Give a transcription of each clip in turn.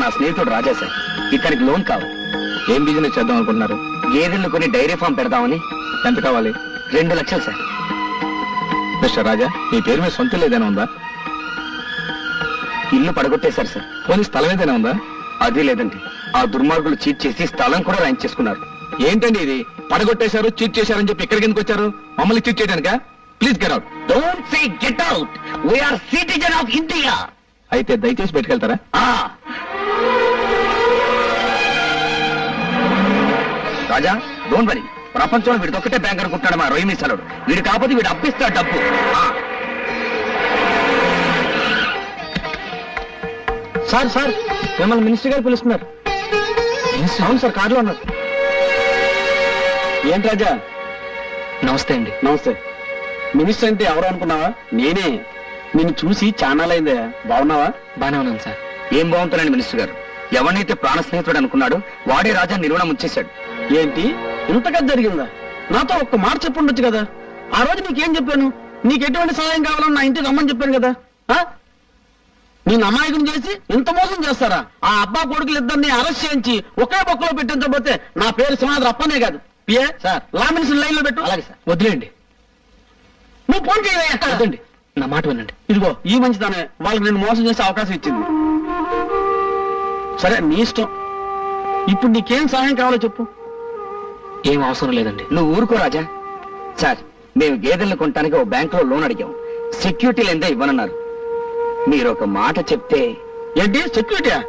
నా స్నేహితుడు రాజా సార్. ఇతనికి లోన్ కావాలి. ఏం బిజినెస్ చేద్దాం అనుకుంటున్నారు? గేదెలను కొని డైరీ ఫామ్ పెడదామని. ఎంత కావాలి? 2 లక్షలు సార్. మిస్టర్ రాజా, మీ పేరు మీద సొంత ఏదైనా ఉందా? ఇల్లు పడగొట్టేశారు సార్. పోనీ స్థలం ఏదైనా ఉందా? అది లేదండి. ఆ దుర్మార్గులు చీట్ చేసి స్థలం కూడా రాయించేసుకున్నారు. ఏంటండి ఇది? పడగొట్టేశారు, చీట్ చేశారని చెప్పి ఇక్కడికి ఎందుకు వచ్చారు? మమ్మల్ని చీట్ చేయడానికా? Please get out. Don't say get out. We are citizen of India. అయితే దయచేసి పెట్టుకెళ్తారా? రాజా, డోంట్ వరీ. ప్రపంచంలో వీడి ఒక్కటే బ్యాంక్ అనుకుంటాడు మా రొయ్యి మిసాలుడు. వీడు కాకపోతే వీడు అప్పిస్తాడు డబ్బు. సార్ సార్, మిమ్మల్ని మినిస్టర్ గారు పిలుస్తున్నారు. అవును సార్, కారులో ఉన్నారు. ఏంటి రాజా? నమస్తే అండి. నమస్తే. మినిస్టర్ అంటే ఎవరు అనుకున్నావా? నేనే. నిన్ను చూసి చానాలైందే. బాగున్నావా? బానే ఉన్నాను సార్. ఏం బాగుంటానండి మినిస్టర్ గారు. ఎవరినైతే ప్రాణ స్నేహితుడు అనుకున్నాడు వాడే రాజా నిర్వహణ ముంచేశాడు. ఏంటి ఇంతగా జరిగిందా? నాతో ఒక్క మాట చెప్పుండొచ్చు కదా. ఆ రోజు నీకేం చెప్పాను? నీకు ఎటువంటి సహాయం కావాలని నా ఇంటికి రమ్మని చెప్పాను కదా. నేను అమాయకం చేసి ఇంత మోసం చేస్తారా? ఆ అబ్బా కొడుకులు ఇద్దరిని అరెస్ట్ చేయించి ఒకే బొక్కలో పెట్టించబోతే నా పేరు సింహాద్రి అప్పనే కాదు. PA sir, law minister line లో పెట్టు. అలాగే సార్. వదిలేండి. నువ్వు ఫోన్ చేయవయ్యా. వద్దండి, నా మాట వినండి. ఇదిగో ఈ మంచితనే వాళ్ళకి నేను మోసం చేసే అవకాశం ఇచ్చింది. సరే, నీ ఇష్టం. ఇప్పుడు నీకేం సహాయం కావాలో చెప్పు. ఏం అవసరం లేదండి. నువ్వు ఊరుకో రాజా. సార్, మేము గేదెలను కొనడానికి ఓ బ్యాంకులో లోన్ అడిగాం. సెక్యూరిటీ లేదే ఇవ్వనన్నారు. మీరు ఒక మాట చెప్తే. ఏంటి సెక్యూరిటీయా?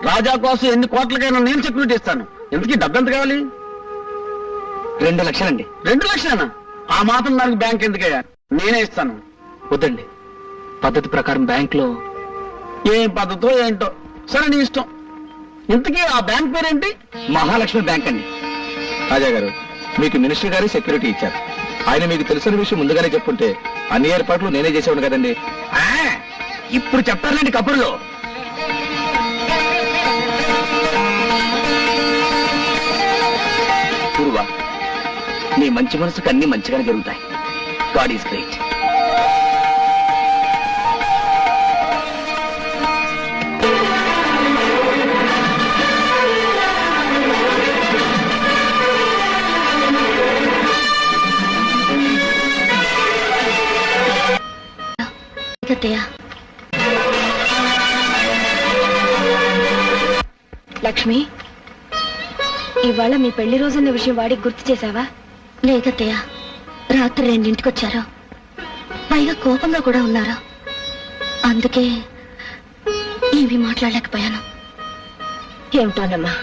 రాజా కోసం ఎన్ని కోట్లకైనా నేను సెక్యూరిటీ ఇస్తాను. ఎందుకు డబ్బు ఎంత కావాలి? 2 లక్షలండి. 2 లక్షలేనా? ఆ మాత్రం దానికి బ్యాంక్ ఎందుకయ్యా? నేనే ఇస్తాను. వద్దండి, పద్ధతి ప్రకారం బ్యాంక్ లో. ఏం పద్ధతో ఏంటో. సరే, నీ ఇష్టం. ఇంతకీ ఆ బ్యాంక్ పేరేంటి? మహాలక్ష్మి బ్యాంక్ అండి. రాజా గారు, మీకు మినిస్టర్ గారి సెక్యూరిటీ ఇచ్చారు. ఆయన మీకు తెలిసిన విషయం ముందుగానే చెప్పుంటే అన్ని ఏర్పాట్లు నేనే చేసేవాడు కదండి. ఇప్పుడు చెప్తారులేండి కబుర్లో. గురువా, నీ మంచి మనసుకు అన్ని మంచిగానే జరుగుతాయి. God is great. లక్ష్మి, ఇవాళ మీ పెళ్లి రోజున్న విషయం వాడికి గుర్తు చేశావా? లేదత్తయ్య, రాత్రి 2 వచ్చారు. పైగా కోపంగా కూడా ఉన్నారు. అందుకే ఏమీ మాట్లాడలేకపోయాను. ఏమిటోనమ్మా,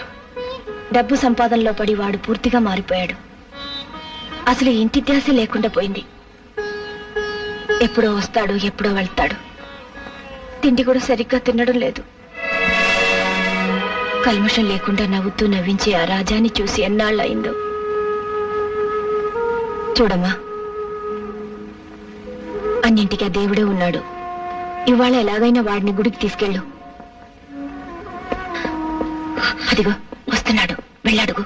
డబ్బు సంపాదనలో పడి వాడు పూర్తిగా మారిపోయాడు. అసలు ఇంటి ధ్యాస లేకుండా పోయింది. ఎప్పుడో వస్తాడు, ఎప్పుడో వెళ్తాడు. తిండి కూడా సరిగ్గా తినడం లేదు. కల్మషం లేకుండా నవ్వుతూ నవ్వించే ఆ రాజాని చూసి ఎన్నాళ్ళయిందో. చూడమ్మా, అన్నింటికి ఆ దేవుడే ఉన్నాడు. ఇవాళ ఎలాగైనా వాడిని గుడికి తీసుకెళ్ళు. అదిగో వస్తున్నాడు, వెళ్ళాడుగు.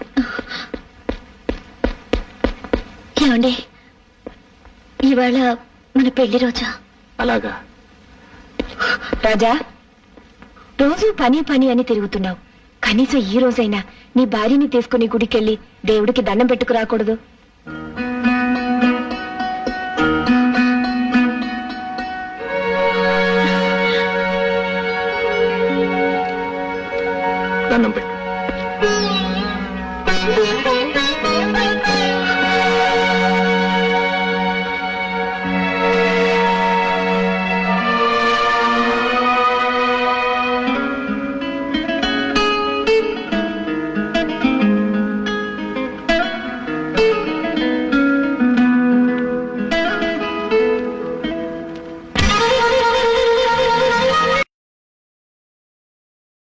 ఏమండి, ఇవాళ మన పెళ్లి రోజా? అలాగా. రాజా, రోజు పని పని అని తిరుగుతున్నావు. కనీసం ఈ రోజైనా నీ భార్యని తీసుకుని గుడికెళ్ళి దేవుడికి దండం పెట్టుకురాకూడదు? దండం పెట్టు.